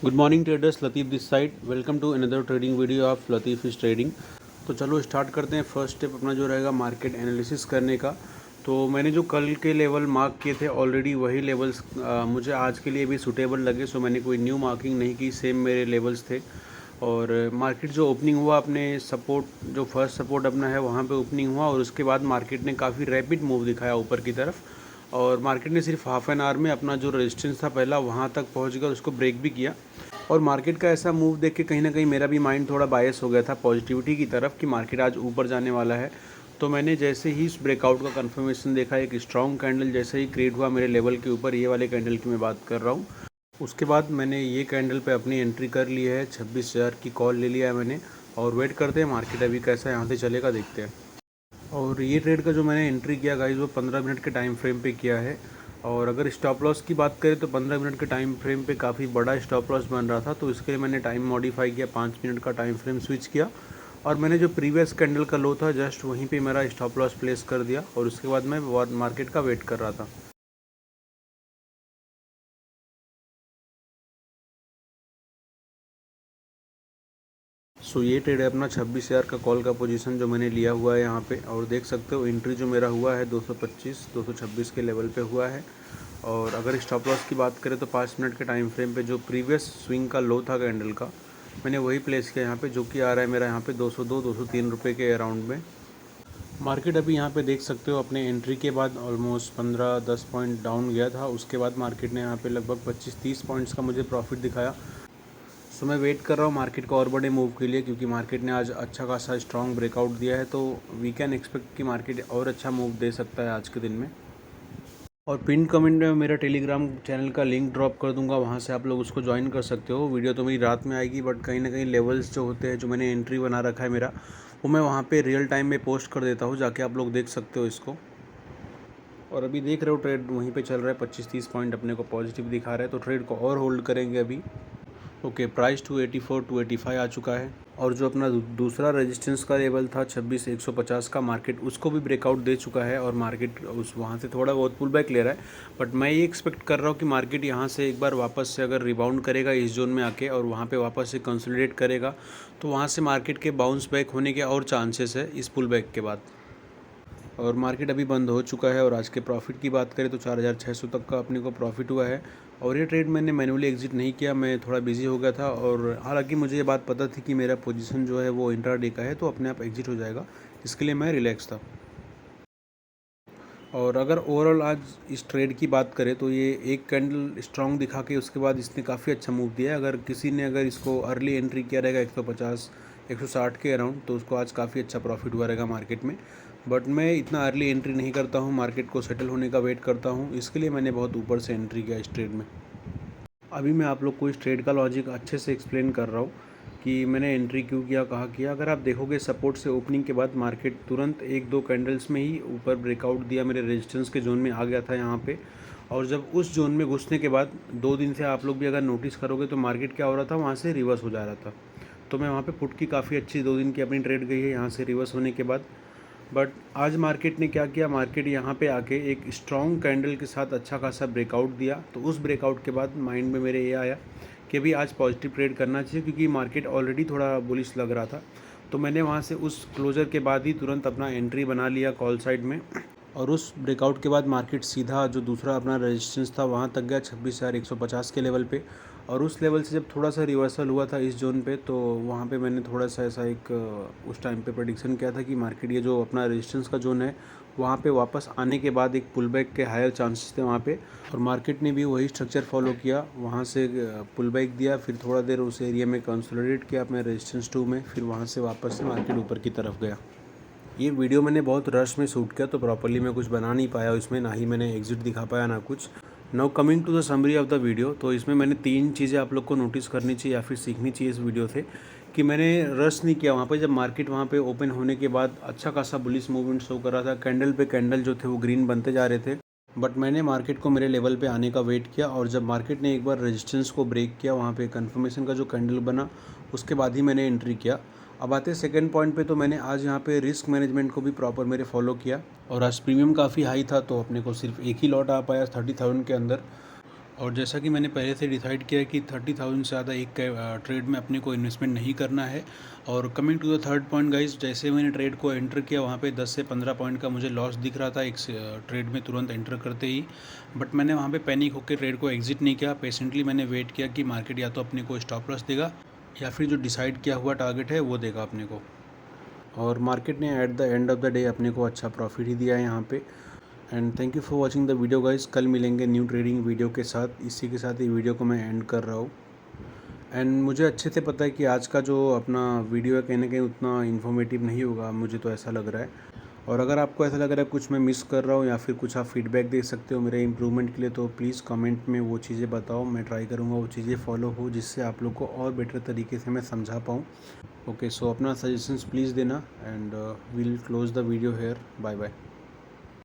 Good morning traders, Latif this side. Welcome to another trading video of Latif is trading. तो चलो start करते हैं। First step अपना जो रहेगा मार्केट एनालिसिस करने का। तो मैंने जो कल के लेवल मार्क किए थे ऑलरेडी वही लेवल्स मुझे आज के लिए भी सूटेबल लगे, सो मैंने कोई न्यू मार्किंग नहीं की, सेम मेरे लेवल्स थे। और मार्केट जो ओपनिंग हुआ अपने सपोर्ट जो फर्स्ट सपोर्ट अपना है वहाँ पे ओपनिंग हुआ और उसके बाद मार्केट ने काफ़ी रैपिड मूव दिखाया ऊपर की तरफ। और मार्केट ने सिर्फ हाफ एन आवर में अपना जो रेजिस्टेंस था पहला वहाँ तक पहुँच गया और उसको ब्रेक भी किया। और मार्केट का ऐसा मूव देख के कहीं ना कहीं मेरा भी माइंड थोड़ा बायस हो गया था पॉजिटिविटी की तरफ कि मार्केट आज ऊपर जाने वाला है। तो मैंने जैसे ही इस ब्रेकआउट का कंफर्मेशन देखा, एक स्ट्रॉन्ग कैंडल जैसे ही क्रिएट हुआ मेरे लेवल के ऊपर, ये वाले कैंडल की मैं बात कर रहा हूँ, उसके बाद मैंने ये कैंडल पे अपनी एंट्री कर ली है। 26,000 की कॉल ले लिया है मैंने और वेट करते हैं मार्केट अभी कैसा यहाँ से चलेगा, देखते हैं। और ये ट्रेड का जो मैंने एंट्री किया गाइस वो 15 मिनट के टाइम फ्रेम पे किया है। और अगर स्टॉप लॉस की बात करें तो 15 मिनट के टाइम फ्रेम पे काफ़ी बड़ा स्टॉप लॉस बन रहा था, तो इसके लिए मैंने टाइम मॉडिफाई किया, 5 मिनट का टाइम फ्रेम स्विच किया और मैंने जो प्रीवियस कैंडल का लो था जस्ट वहीं पे मेरा स्टॉप लॉस प्लेस कर दिया और उसके बाद मैं मार्केट का वेट कर रहा था। ये ट्रेड है अपना 26,000 का कॉल का पोजीशन जो मैंने लिया हुआ है यहाँ पे। और देख सकते हो एंट्री जो मेरा हुआ है 225 226 के लेवल पे हुआ है। और अगर स्टॉप लॉस की बात करें तो 5 मिनट के टाइम फ्रेम पे जो प्रीवियस स्विंग का लो था कैंडल का, मैंने वही प्लेस किया यहाँ पे, जो कि आ रहा है मेरा यहाँ पे 202 203 रुपये के अराउंड में। मार्केट अभी यहाँ पे देख सकते हो अपने एंट्री के बाद ऑलमोस्ट 15-10 पॉइंट डाउन गया था, उसके बाद मार्केट ने यहाँ पे लगभग 25-30 पॉइंट्स का मुझे प्रॉफिट दिखाया। सो मैं वेट कर रहा हूँ मार्केट को और बड़े मूव के लिए, क्योंकि मार्केट ने आज अच्छा खासा स्ट्रॉन्ग ब्रेकआउट दिया है, तो वी कैन एक्सपेक्ट कि मार्केट और अच्छा मूव दे सकता है आज के दिन में। और पिन कमेंट में मेरा टेलीग्राम चैनल का लिंक ड्रॉप कर दूंगा, वहाँ से आप लोग उसको ज्वाइन कर सकते हो। वीडियो तो मेरी रात में आएगी, बट कहीं ना कहीं लेवल्स जो होते हैं जो मैंने एंट्री बना रखा है मेरा, वो मैं वहाँ पे रियल टाइम में पोस्ट कर देता हूँ, जाके आप लोग देख सकते हो इसको। और अभी देख रहे हो ट्रेड वहीं पे चल रहा है, 25-30 पॉइंट अपने को पॉजिटिव दिखा रहा है, तो ट्रेड को और होल्ड करेंगे अभी। ओके, प्राइस 284 285 आ चुका है। और जो अपना दूसरा रेजिस्टेंस का लेवल था 26,150 का, मार्केट उसको भी ब्रेकआउट दे चुका है और मार्केट उस वहाँ से थोड़ा बहुत पुल बैक ले रहा है। बट मैं ये एक्सपेक्ट कर रहा हूँ कि मार्केट यहाँ से एक बार वापस से अगर रिबाउंड करेगा इस जोन में आके और वहाँ पे वापस से कंसोलिडेट करेगा, तो वहाँ से मार्केट के बाउंस बैक होने के और चांसेस है इस पुल बैक के बाद। और मार्केट अभी बंद हो चुका है और आज के प्रॉफिट की बात करें तो 4,600 तक का अपने को प्रॉफिट हुआ है। और ये ट्रेड मैंने मैन्युअली एग्जिट नहीं किया, मैं थोड़ा बिजी हो गया था और हालांकि मुझे ये बात पता थी कि मेरा पोजीशन जो है वो इंट्राडे का है, तो अपने आप एग्जिट हो जाएगा, इसके लिए मैं रिलैक्स था। और अगर ओवरऑल आज इस ट्रेड की बात करें तो ये एक कैंडल स्ट्रॉन्ग दिखा के उसके बाद इसने काफ़ी अच्छा मूव दिया है। अगर किसी ने अगर इसको अर्ली एंट्री किया रहेगा 150 160 के अराउंड, तो उसको आज काफ़ी अच्छा प्रॉफिट हुआ रहेगा मार्केट में। बट मैं इतना अर्ली एंट्री नहीं करता हूँ, मार्केट को सेटल होने का वेट करता हूँ, इसके लिए मैंने बहुत ऊपर से एंट्री किया इस ट्रेड में। अभी मैं आप लोग को इस ट्रेड का लॉजिक अच्छे से एक्सप्लेन कर रहा हूँ कि मैंने एंट्री क्यों किया, कहाँ किया। अगर आप देखोगे सपोर्ट से ओपनिंग के बाद मार्केट तुरंत 1-2 कैंडल्स में ही ऊपर ब्रेकआउट दिया, मेरे रेजिस्टेंस के जोन में आ गया था यहाँ पे। और जब उस जोन में घुसने के बाद 2 दिन से आप लोग भी अगर नोटिस करोगे तो मार्केट क्या हो रहा था, वहाँ से रिवर्स हो जा रहा था। तो मैं वहाँ पे पुट की काफ़ी अच्छी 2 दिन की अपनी ट्रेड गई है यहाँ से रिवर्स होने के बाद। बट आज मार्केट ने क्या किया, मार्केट यहाँ पे आके एक स्ट्रॉन्ग कैंडल के साथ अच्छा खासा ब्रेकआउट दिया, तो उस ब्रेकआउट के बाद माइंड में मेरे ये आया कि अभी आज पॉजिटिव ट्रेड करना चाहिए, क्योंकि मार्केट ऑलरेडी थोड़ा बुलिश लग रहा था। तो मैंने वहाँ से उस क्लोजर के बाद ही तुरंत अपना एंट्री बना लिया कॉल साइड में। और उस ब्रेकआउट के बाद मार्केट सीधा जो दूसरा अपना रेजिस्टेंस था वहाँ तक गया 26,150 के लेवल पे। और उस लेवल से जब थोड़ा सा रिवर्सल हुआ था इस जोन पे, तो वहाँ पे मैंने थोड़ा सा ऐसा एक उस टाइम पे प्रेडिक्शन किया था कि मार्केट ये जो अपना रेजिस्टेंस का जोन है वहाँ पे वापस आने के बाद एक पुल बैक के हायर चांसेस थे वहाँ पे। और मार्केट ने भी वही स्ट्रक्चर फॉलो किया, वहाँ से पुल बैक दिया, फिर थोड़ा देर उस एरिया में कंसोलिडेट किया अपने रेजिस्टेंस 2 में, फिर वहाँ से वापस से मार्केट ऊपर की तरफ गया। ये वीडियो मैंने बहुत रश में शूट किया, तो प्रॉपर्ली मैं कुछ बना नहीं पाया इसमें, ना ही मैंने एग्जिट दिखा पाया ना कुछ। Now coming to the summary of the video, तो इसमें मैंने 3 चीज़ें आप लोग को नोटिस करनी चाहिए या फिर सीखनी चाहिए इस वीडियो से, कि मैंने रश नहीं किया वहाँ पे। जब मार्केट वहाँ पे ओपन होने के बाद अच्छा खासा बुलिश मूवमेंट शो कर रहा था, कैंडल पे कैंडल जो थे वो ग्रीन बनते जा रहे थे, बट मैंने मार्केट को मेरे लेवल पे आने का वेट किया। और जब मार्केट ने एक बार रेजिस्टेंस को ब्रेक किया, वहाँ पे कंफर्मेशन का जो कैंडल बना, उसके बाद ही मैंने एंट्री किया। अब आते सेकंड पॉइंट पे, तो मैंने आज यहाँ पे रिस्क मैनेजमेंट को भी प्रॉपर मेरे फॉलो किया। और आज प्रीमियम काफ़ी हाई था, तो अपने को सिर्फ एक ही लॉट आ पाया 30,000 के अंदर। और जैसा कि मैंने पहले से डिसाइड किया है कि 30,000 से ज़्यादा एक ट्रेड में अपने को इन्वेस्टमेंट नहीं करना है। और coming to the third point guys, जैसे मैंने ट्रेड को एंटर किया वहाँ पे 10 से 15 पॉइंट का मुझे लॉस दिख रहा था एक ट्रेड में तुरंत एंटर करते ही। बट मैंने वहाँ पे पैनिक होकर ट्रेड को एग्जिट नहीं किया। पेशेंटली मैंने वेट किया कि मार्केट या तो अपने को स्टॉप लॉस देगा या फिर जो डिसाइड किया हुआ टारगेट है वो देगा अपने को। और मार्केट ने at the end of the day अपने को अच्छा प्रॉफिट ही दिया है यहाँ पे। And thank you for watching the video guys. कल मिलेंगे न्यू ट्रेडिंग वीडियो के साथ। इसी के साथ ये वीडियो को मैं एंड कर रहा हूँ। एंड मुझे अच्छे से पता है कि आज का जो अपना वीडियो है कहीं ना कहीं उतना इन्फॉर्मेटिव नहीं होगा, मुझे तो ऐसा लग रहा है। और अगर आपको ऐसा लग रहा है कुछ मैं मिस कर रहा हूँ या फिर कुछ आप फीडबैक दे सकते हो मेरे इम्प्रूवमेंट के लिए, तो प्लीज़ कमेंट में वो चीज़ें बताओ। मैं ट्राई करूँगा वो चीज़ें फॉलो हो जिससे आप लोग को और बेटर तरीके से मैं समझा पाऊँ। ओके, सो अपना सजेशंस प्लीज़ देना and we'll close the video here. Bye bye.